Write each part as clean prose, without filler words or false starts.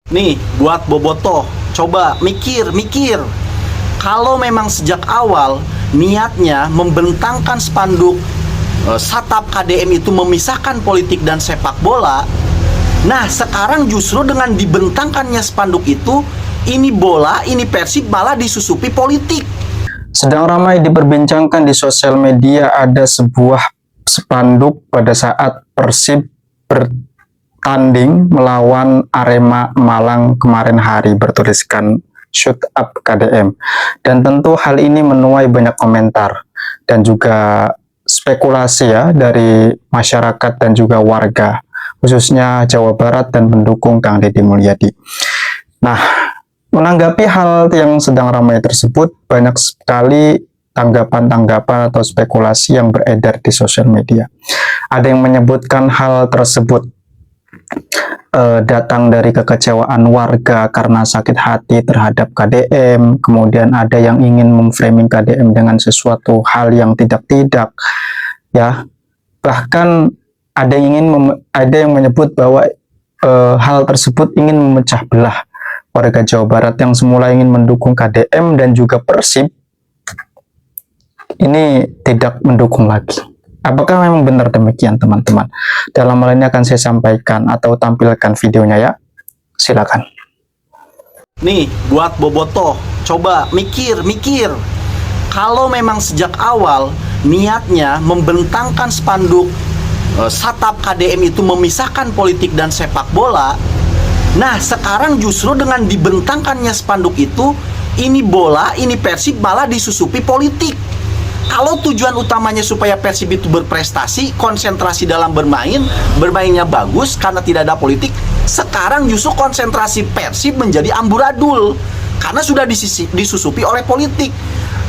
Nih, buat Bobotoh, coba mikir. Kalau memang sejak awal niatnya membentangkan spanduk Satap KDM itu memisahkan politik dan sepak bola, nah sekarang justru dengan dibentangkannya spanduk itu, ini bola, ini Persib malah disusupi politik. Sedang ramai diperbincangkan di sosial media ada sebuah spanduk pada saat Persib bertanding melawan Arema Malang kemarin hari bertuliskan Shoot Up KDM. Dan tentu hal ini menuai banyak komentar dan juga spekulasi ya dari masyarakat dan juga warga, khususnya Jawa Barat dan pendukung Kang Deddy Mulyadi. Nah, menanggapi hal yang sedang ramai tersebut, banyak sekali tanggapan-tanggapan atau spekulasi yang beredar di sosial media. Ada yang menyebutkan hal tersebut datang dari kekecewaan warga karena sakit hati terhadap KDM, kemudian ada yang ingin memframing KDM dengan sesuatu hal yang tidak-tidak, ya. Bahkan ada yang menyebut bahwa hal tersebut ingin memecah belah warga Jawa Barat yang semula ingin mendukung KDM dan juga Persib, ini tidak mendukung lagi. Apakah memang benar demikian, teman-teman? Dalam hal ini akan saya sampaikan atau tampilkan videonya ya. Silakan. Nih, buat Bobotoh, coba mikir. Kalau memang sejak awal niatnya membentangkan spanduk Satap KDM itu memisahkan politik dan sepak bola, nah sekarang justru dengan dibentangkannya spanduk itu, ini bola, ini Persib malah disusupi politik. Kalau tujuan utamanya supaya Persib itu berprestasi, konsentrasi dalam bermainnya bagus karena tidak ada politik, sekarang justru konsentrasi Persib menjadi amburadul karena sudah disusupi oleh politik.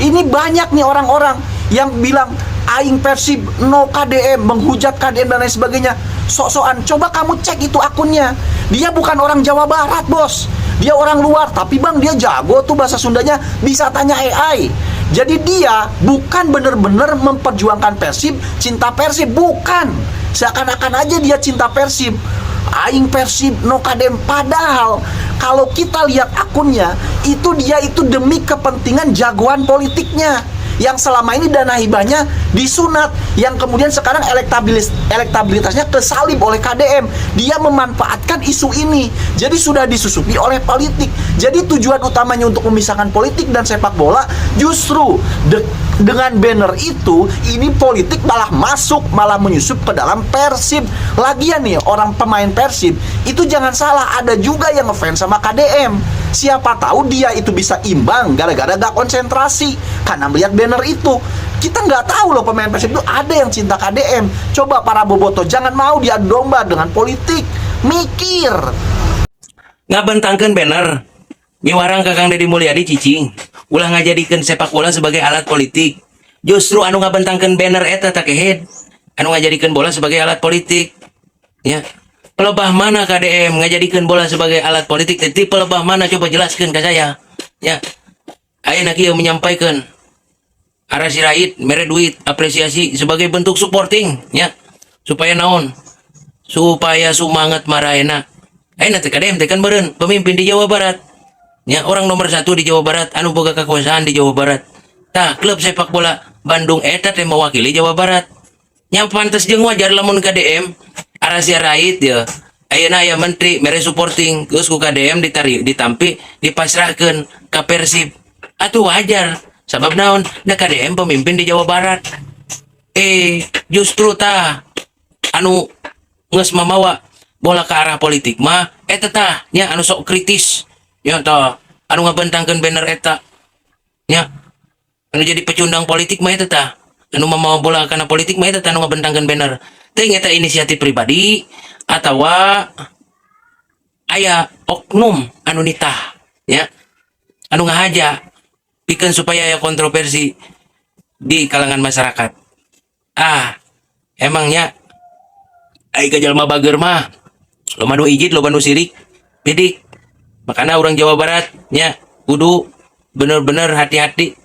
Ini banyak nih orang-orang yang bilang aing Persib, no KDM, menghujat KDM dan lain sebagainya. Sok-sokan, coba kamu cek itu akunnya. Dia bukan orang Jawa Barat, bos. Dia orang luar, tapi bang dia jago tuh bahasa Sundanya, bisa tanya AI. Jadi dia bukan benar-benar memperjuangkan Persib, cinta Persib, bukan. Seakan-akan aja dia cinta Persib. Aing Persib, no KDM. Padahal kalau kita lihat akunnya, itu dia itu demi kepentingan jagoan politiknya yang selama ini dana hibahnya disunat, yang kemudian sekarang elektabilitasnya kesalib oleh KDM. Dia memanfaatkan isu ini, jadi sudah disusupi oleh politik. Jadi tujuan utamanya untuk memisahkan politik dan sepak bola, justru dengan banner itu, ini politik malah masuk, malah menyusup ke dalam Persib. Lagian nih, orang pemain Persib itu jangan salah, ada juga yang ngefans sama KDM. Siapa tahu dia itu bisa imbang gara-gara gak konsentrasi karena melihat banner itu. Kita nggak tahu loh, pemain Persib itu ada yang cinta KDM. Coba para bobotoh jangan mau diadu domba dengan politik. Mikir. Nggak bentangkan banner ngiwarang Kakang Deddy Mulyadi cicing ulah ngajadikeun sepak bola sebagai alat politik. Justru anu ngabentangkeun banner eta takehead anu ngajadikeun bola sebagai alat politik, ya. Pelebah mana KDM ngajadikeun bola sebagai alat politik? Tapi pelebah mana, coba jelaskan ke saya, ya. Ayeuna kieu menyampaikan arah sirait mere duit apresiasi sebagai bentuk supporting, ya, supaya naon, supaya semangat maraena. Ayeuna teh KDM teh kan beureun pemimpin di Jawa Barat, ya, orang nomor 1 di Jawa Barat anu boga kekuasaan di Jawa Barat. Tah klub sepak bola Bandung eta teh mewakili Jawa Barat, nya pantes jeung wajar lamun KDM arah sirait ya. Ayeuna aya menteri mere supporting geus ku KDM ditampi dipasrahkeun ka Persib. Atuh wajar. Sabab naon? Da KDM pemimpin di Jawa Barat. Justru tah anu geus mamawa bola ke arah politik mah eta tah nya anu sok kritis. Ya tah anu ngabentangkeun banner eta. Ya. Anu jadi pecundang politik mah eta tah. Anu mamawa bola kana politik mah eta tah anu ngabentangkeun banner. Teh eta inisiatif pribadi atawa aya oknum anu nitah, ya, anu ngahaja pikeun supaya aya kontroversi di kalangan masyarakat. Emangnya ai ka jalma bager mah loba nu ijid loba nu sirik bidik. Makana orang Jawa Barat nya kudu bener-bener hati-hati,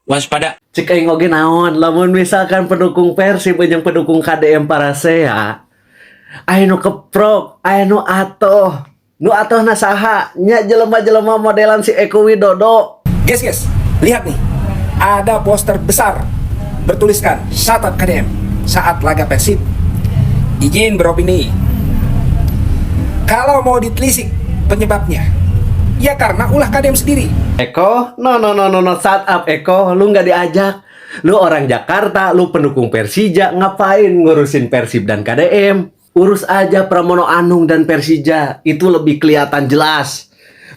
waspada. Cek aing oge naon, lamun misalkan pendukung Persib jeung pendukung KDM Parasea, aya nu keprok, aya nu atoh. Nu atuh nasaha nya jelema-jelema modelan si Eko Widodo. Guys, lihat nih. Ada poster besar bertuliskan Satap KDM saat laga Persib. Izin beropini. Kalau mau ditelisik penyebabnya, ya karena ulah KDM sendiri. Eko, no, shut up Eko, lu nggak diajak. Lu orang Jakarta, lu pendukung Persija, ngapain ngurusin Persib dan KDM? Urus aja Pramono Anung dan Persija, itu lebih kelihatan jelas.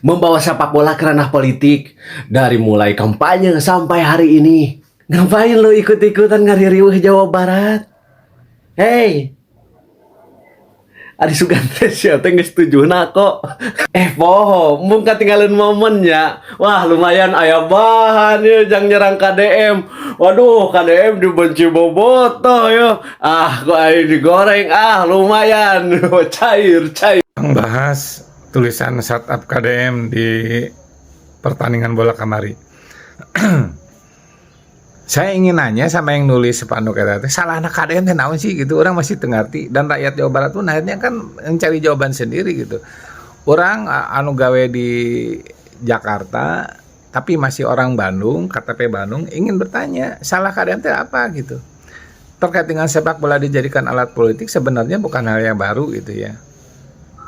Membawa sepak bola ke ranah politik, dari mulai kampanye sampai hari ini. Ngapain lu ikut-ikutan ngaririweuh Jawa Barat? Hey, Adi Sugante sia teh geus setujuna kok. Poho, mung katinggalin momennya. Wah, lumayan aya bahan ya jang nyerang KDM. Waduh, KDM dibenci bobotoh ya. Kok aya digoreng lumayan. Cair. Membahas tulisan Satap KDM di pertandingan bola kamari. Saya ingin nanya sama yang nulis spanduk eta, salah anak KDM teh naon sih gitu, orang masih tengerti, dan rakyat Jawa Barat pun akhirnya kan mencari jawaban sendiri gitu. Orang anu gawe di Jakarta tapi masih orang Bandung, KTP Bandung, ingin bertanya salah KDM teh apa gitu. Terkait dengan sepak bola dijadikan alat politik sebenarnya bukan hal yang baru gitu ya.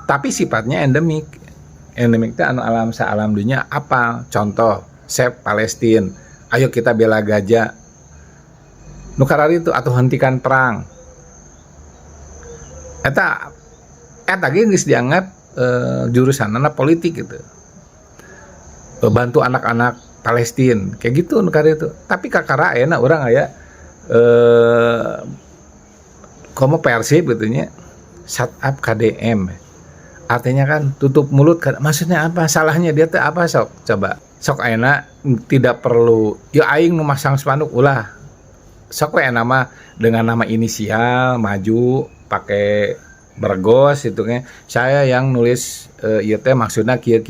Tapi sifatnya endemik. Endemik itu anu alam sa-alam dunia apa? Contoh, Save Palestina. Ayo kita bela gajah. Nukarari itu atau hentikan perang. Eta ge geus dianggap jurusanana politik gitu. Bantu anak-anak Palestina kayak gitu nukarari itu. Tapi kakara enak orang aya komo Persib gitu nya. Satap KDM. Artinya kan tutup mulut, maksudnya apa? Salahnya dia teh apa sok? Coba. Sok ayeuna tidak perlu ya aing nu masang spanduk ulah. Sok we nama dengan nama inisial maju pakai bergos itu nya. Saya yang nulis ieu teh maksudna kieu.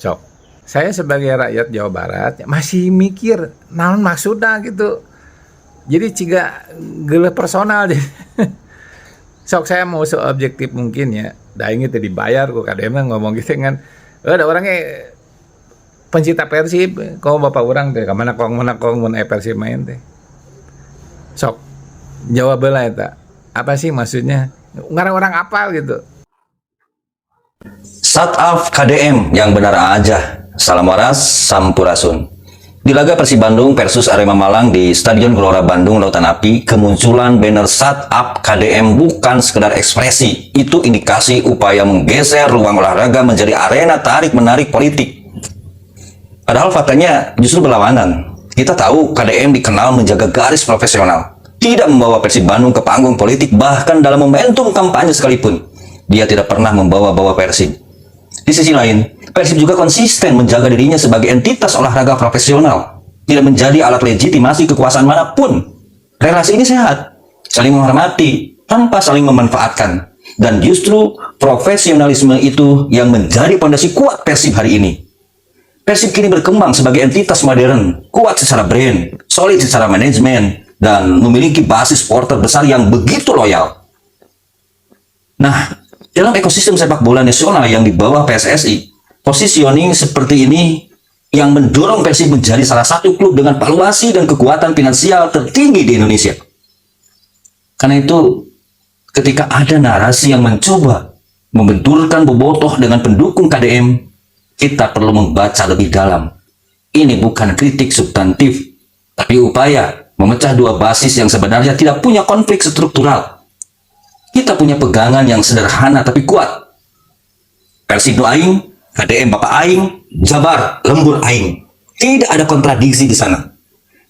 Sok. Saya sebagai rakyat Jawa Barat masih mikir naon maksudna gitu. Jadi ciga geuleuh personal deh. Sok saya mau seobjektif mungkin ya. Da aing teh dibayar ku KDM ngomong gitu kan. Ada orangnya pencinta Persib, kau bapak orang teh kemana kong mun Persib main teh. Sok jawab lah eta. Apa sih maksudnya? Ngarang orang apal gitu. Satap KDM yang benar aja. Salam waras, sampurasun. Di laga Persib Bandung versus Arema Malang di Stadion Gelora Bandung Lautan Api, kemunculan banner Satap KDM bukan sekedar ekspresi. Itu indikasi upaya menggeser ruang olahraga menjadi arena tarik-menarik politik. Padahal faktanya justru berlawanan. Kita tahu KDM dikenal menjaga garis profesional. Tidak membawa Persib Bandung ke panggung politik, bahkan dalam momentum kampanye sekalipun. Dia tidak pernah membawa-bawa Persib. Di sisi lain, Persib juga konsisten menjaga dirinya sebagai entitas olahraga profesional. Tidak menjadi alat legitimasi kekuasaan manapun. Relasi ini sehat. Saling menghormati, tanpa saling memanfaatkan. Dan justru profesionalisme itu yang menjadi pondasi kuat Persib hari ini. Persib kini berkembang sebagai entitas modern, kuat secara brand, solid secara manajemen, dan memiliki basis supporter besar yang begitu loyal. Nah, dalam ekosistem sepak bola nasional yang di bawah PSSI, positioning seperti ini yang mendorong Persib menjadi salah satu klub dengan valuasi dan kekuatan finansial tertinggi di Indonesia. Karena itu, ketika ada narasi yang mencoba membenturkan bobotoh dengan pendukung KDM, kita perlu membaca lebih dalam. Ini bukan kritik substantif, tapi upaya memecah dua basis yang sebenarnya tidak punya konflik struktural. Kita punya pegangan yang sederhana tapi kuat. Persib nu aing, KDM bapak aing, Jabar lembur aing. Tidak ada kontradiksi di sana.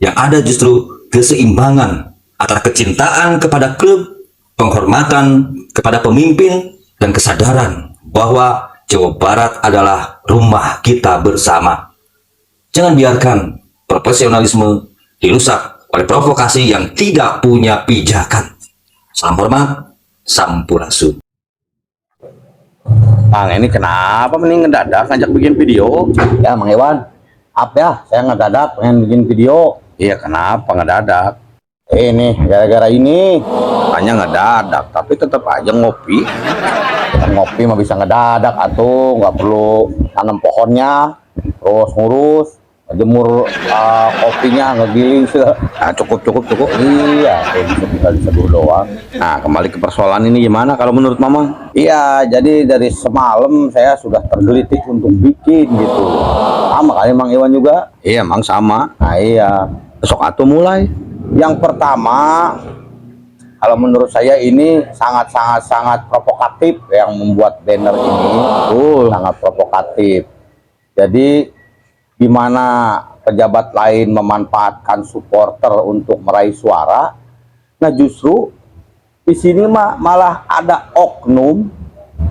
Yang ada justru keseimbangan antara kecintaan kepada klub, penghormatan kepada pemimpin, dan kesadaran bahwa Jawa Barat adalah rumah kita bersama. Jangan biarkan profesionalisme dirusak oleh provokasi yang tidak punya pijakan. Salam hormat, sampurasun. Bang, ini kenapa mending ngedadak ngajak bikin video? Ya, Mang Iwan. Apa ya, saya ngedadak pengen bikin video. Iya, kenapa ngedadak? Ini gara-gara ini hanya ngedadak, tapi tetap aja ngopi. Ngopi mah bisa ngedadak atuh, nggak perlu tanam pohonnya, terus ngurus, jemur kopinya, ngegiling nah, cukup. Iya, tinggal diseduh doang. Nah, kembali ke persoalan ini gimana kalau menurut Mama? Iya, jadi dari semalam saya sudah tergelitik untuk bikin gitu. Sama kali Mang Iwan juga? Iya, Mang sama. Nah iya, besok atuh mulai. Yang pertama, kalau menurut saya ini sangat provokatif yang membuat banner ini. Sangat provokatif. Jadi gimana pejabat lain memanfaatkan supporter untuk meraih suara, nah justru di sini malah ada oknum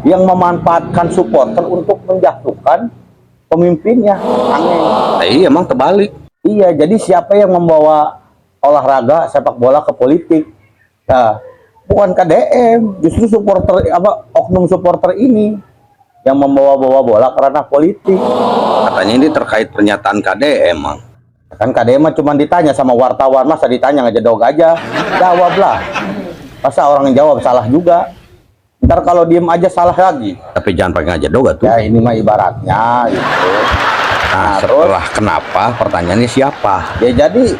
yang memanfaatkan supporter untuk menjatuhkan pemimpinnya. Aneh. Iya, emang terbalik. Iya, jadi siapa yang membawa olahraga sepak bola ke politik? Nah, bukan KDM, justru supporter oknum supporter ini yang membawa-bawa bola karena politik. Katanya ini terkait pernyataan KDM, Mang. Kan KDM mah cuma ditanya sama wartawan, masa ditanya ngejedog aja. Jawablah. Masa orang yang jawab salah juga. Ntar kalau diem aja salah lagi. Tapi jangan pakai ngejedog tuh. Ya ini mah ibaratnya gitu. Nah, setelah kenapa pertanyaannya siapa? Ya jadi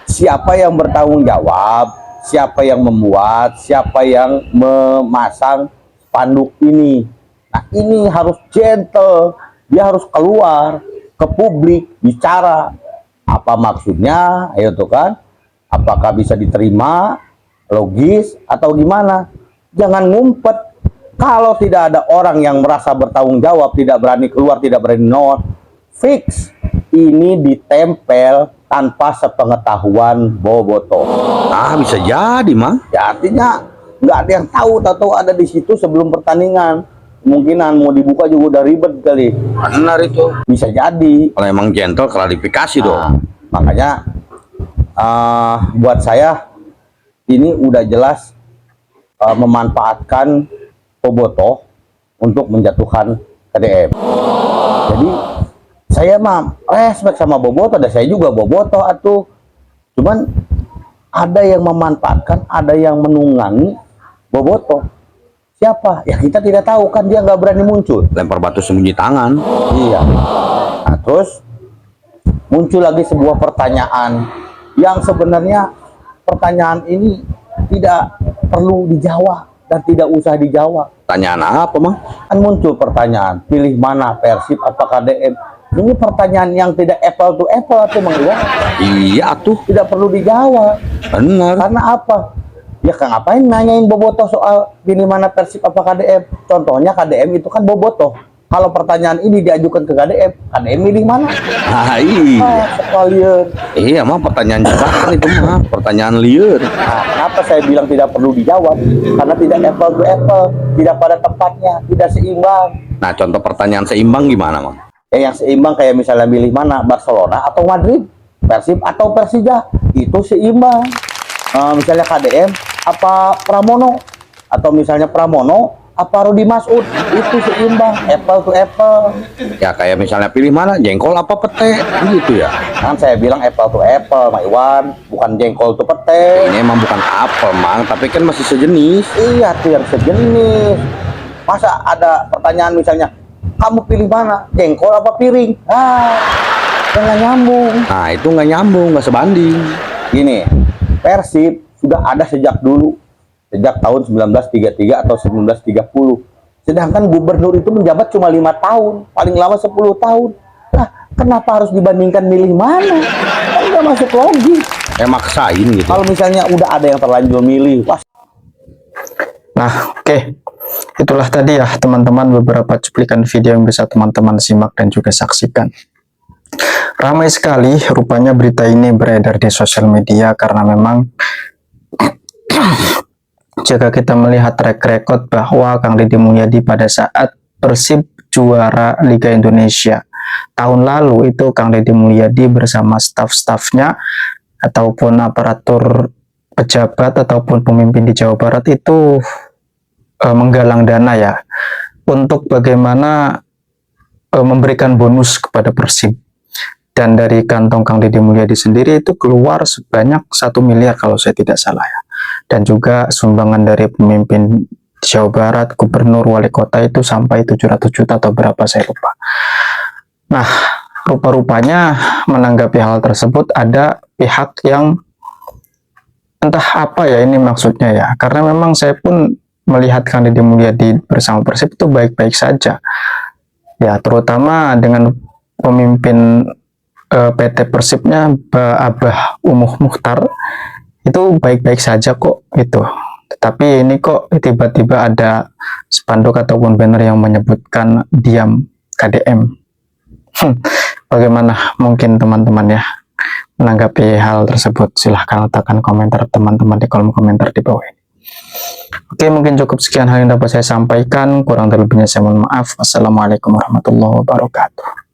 siapa yang bertanggung jawab, siapa yang membuat, siapa yang memasang spanduk ini. Nah ini harus gentle, dia harus keluar ke publik, bicara apa maksudnya, ayo tuh kan, apakah bisa diterima, logis atau gimana. Jangan ngumpet. Kalau tidak ada orang yang merasa bertanggung jawab, tidak berani keluar, tidak berani not, fix ini ditempel tanpa sepengetahuan Bobotoh. Ah, bisa jadi, Mang. Ya, artinya nggak ada yang tahu ada di situ sebelum pertandingan. Kemungkinan mau dibuka juga udah ribet kali. Benar itu. Bisa jadi. Kalau emang gentle, klarifikasi dong. Makanya buat saya ini udah jelas memanfaatkan Bobotoh untuk menjatuhkan KDM. Jadi saya mah respect sama Bobotoh, dan saya juga Bobotoh atuh. Cuman ada yang memanfaatkan, ada yang menunggangi Bobotoh. Siapa? Ya kita tidak tahu, kan dia nggak berani muncul. Lempar batu sembunyi tangan. Iya. Nah, terus muncul lagi sebuah pertanyaan yang sebenarnya pertanyaan ini tidak perlu dijawab dan tidak usah dijawab. Pertanyaan apa, Mang? Kan muncul pertanyaan, pilih mana, Persib apa KDM? Ini pertanyaan yang tidak apple to apple tuh, Mang Iwan. Iya tuh, tidak perlu dijawab. Benar. Karena apa? Ya kan ngapain nanyain Bobotoh soal pilih mana, Persib apa KDM? Contohnya KDM itu kan Bobotoh. Kalau pertanyaan ini diajukan ke KDM, KDM milih mana? Nah, iya. Sekalian. Iya, mah pertanyaan jebakan itu mah, pertanyaan liar. Nah, kenapa saya bilang tidak perlu dijawab? Karena tidak apple to apple, tidak pada tempatnya, tidak seimbang. Nah, contoh pertanyaan seimbang gimana, Mang? Yang seimbang kayak misalnya milih mana, Barcelona atau Madrid, Persib atau Persija, itu seimbang. Misalnya KDM apa Pramono, atau misalnya Pramono apa Rudi Masud, itu seimbang, apple to apple. Ya kayak misalnya pilih mana, jengkol apa pete, gitu ya. Kan saya bilang apple to apple, Mak Iwan, bukan jengkol to pete. Ini emang bukan apel, Mang, tapi kan masih sejenis. Iya tuh yang sejenis. Masa ada pertanyaan misalnya, kamu pilih mana, jengkol apa piring? Nggak nyambung. Nah itu nggak nyambung, nggak sebanding. Gini, Persib sudah ada sejak dulu, sejak tahun 1933 atau 1930. Sedangkan gubernur itu menjabat cuma 5 tahun, paling lama 10 tahun. Nah, kenapa harus dibandingkan milih mana? Kan nggak masuk logis. Maksain gitu. Kalau misalnya udah ada yang terlanjur milih, wah. Nah, oke. Itulah tadi ya teman-teman beberapa cuplikan video yang bisa teman-teman simak dan juga saksikan. Ramai sekali rupanya berita ini beredar di sosial media karena memang jika kita melihat track record bahwa Kang Deddy Mulyadi pada saat Persib juara Liga Indonesia tahun lalu itu, Kang Deddy Mulyadi bersama staf-stafnya ataupun aparatur pejabat ataupun pemimpin di Jawa Barat itu menggalang dana ya untuk bagaimana memberikan bonus kepada Persib. Dan dari kantong Kang Deddy Mulyadi sendiri itu keluar sebanyak 1 miliar kalau saya tidak salah ya. Dan juga sumbangan dari pemimpin Jawa Barat, gubernur, wali kota itu sampai 700 juta atau berapa saya lupa. Nah, rupa-rupanya menanggapi hal tersebut ada pihak yang entah apa ya ini maksudnya ya. Karena memang saya pun melihat Kang Deddy Mulyadi bersama Persib itu baik-baik saja. Ya, terutama dengan pemimpin PT Persibnya Abah Umuh Mukhtar itu baik-baik saja kok gitu. Tetapi ini kok tiba-tiba ada spanduk ataupun banner yang menyebutkan diam KDM. Bagaimana mungkin teman-teman ya menanggapi hal tersebut? Silahkan letakkan komentar teman-teman di kolom komentar di bawah ini. Oke, mungkin cukup sekian hal yang dapat saya sampaikan. Kurang lebihnya saya mohon maaf. Wassalamualaikum warahmatullahi wabarakatuh.